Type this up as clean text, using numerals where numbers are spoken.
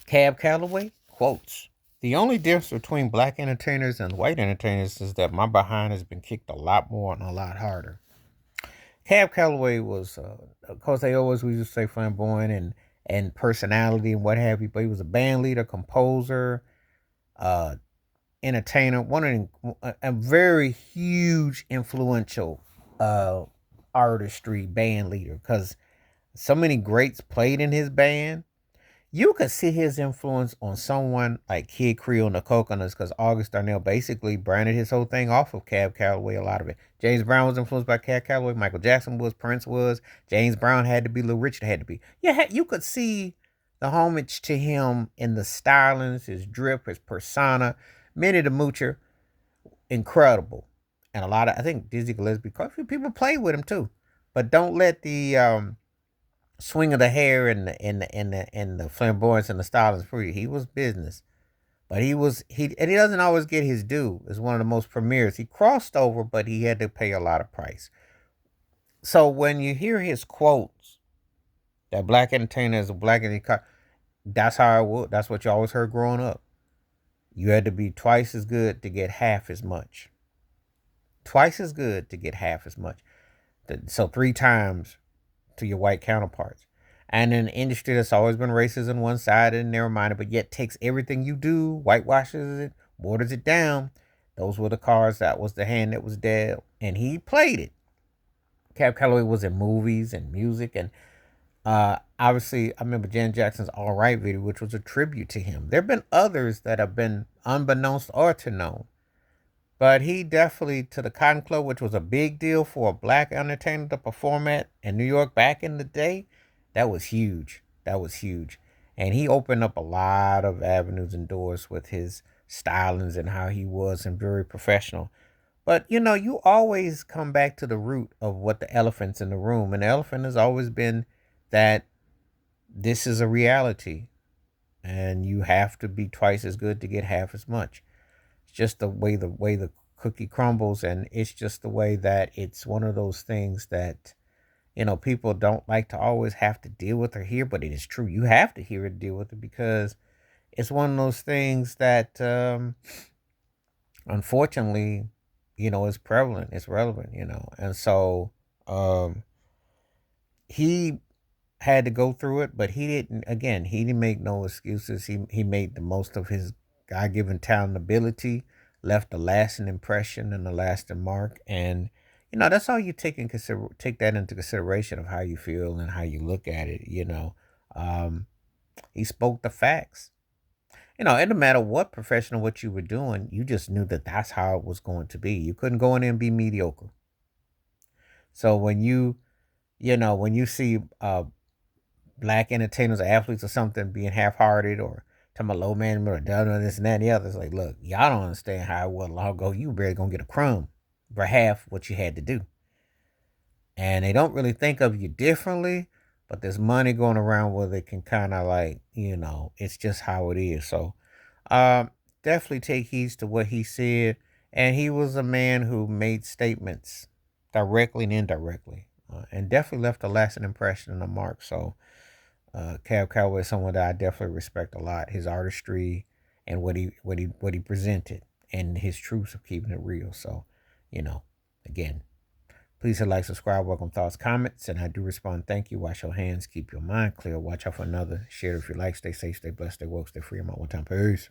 Cab Calloway quotes: "The only difference between black entertainers and white entertainers is that my behind has been kicked a lot more and a lot harder." Cab Calloway was, of course, they always we used to say flamboyant and personality and what have you, but he was a band leader, composer, uh, entertainer, one of a very huge, influential artistry band leader because so many greats played in his band. You could see his influence on someone like Kid Creole and the Coconuts because August Darnell basically branded his whole thing off of Cab Calloway, a lot of it. James Brown was influenced by Cab Calloway. Michael Jackson was. Prince was. James Brown had to be. Little Richard had to be. Yeah, you could see the homage to him in the stylings, his drip, his persona. Minnie the Moocher, incredible. And a lot of, I think Dizzy Gillespie, quite a few people played with him too. But don't let the swing of the hair and the flamboyance and the stylings for you. He was business, but he doesn't always get his due. As one of the most premieres, he crossed over, but he had to pay a lot of price. So when you hear his quotes, that black entertainer is a black entertainer, that's how it was. That's what you always heard growing up. You had to be twice as good to get half as much. Twice as good to get half as much. So three times to your white counterparts. And in an industry that's always been racist on one side and narrow minded, but yet takes everything you do, whitewashes it, waters it down. Those were the cards. That was the hand that was dealt. And he played it. Cab Calloway was in movies and music. And obviously, I remember Janet Jackson's All Right video, which was a tribute to him. There have been others that have been unbeknownst or to know. But he definitely, to the Cotton Club, which was a big deal for a black entertainer to perform at in New York back in the day, that was huge. That was huge. And he opened up a lot of avenues and doors with his stylings and how he was and very professional. But you always come back to the root of what the elephant's in the room. And the elephant has always been that this is a reality. And you have to be twice as good to get half as much. It's just the way the cookie crumbles, and it's just the way that it's one of those things that people don't like to always have to deal with or hear, but it is true. You have to hear it, deal with it, because it's one of those things that unfortunately, is prevalent, it's relevant, and so um, he had to go through it, but he didn't. Again, he didn't make no excuses. He made the most of his God given talent and ability, left a lasting impression and a lasting mark, and that's all you take that into consideration of how you feel and how you look at it. Um, he spoke the facts. It didn't matter what profession or what you were doing, you just knew that that's how it was going to be. You couldn't go in there and be mediocre. So when you see black entertainers or athletes or something being half-hearted or talking about low man or done this and that and the other, it's like, look, y'all don't understand how it was long ago. You barely gonna get a crumb for half what you had to do, and they don't really think of you differently. But there's money going around where they can kind of like, it's just how it is. So um, definitely take heed to what he said. And he was a man who made statements directly and indirectly, and definitely left a lasting impression and a mark. So, Cab Calloway is someone that I definitely respect a lot. His artistry and what he presented, and his truths of keeping it real. So, you know, again, please hit like, subscribe, welcome thoughts, comments, and I do respond. Thank you. Wash your hands, keep your mind clear. Watch out for another. Share it if you like. Stay safe, stay blessed, stay woke, stay free. I'm out one time. Peace.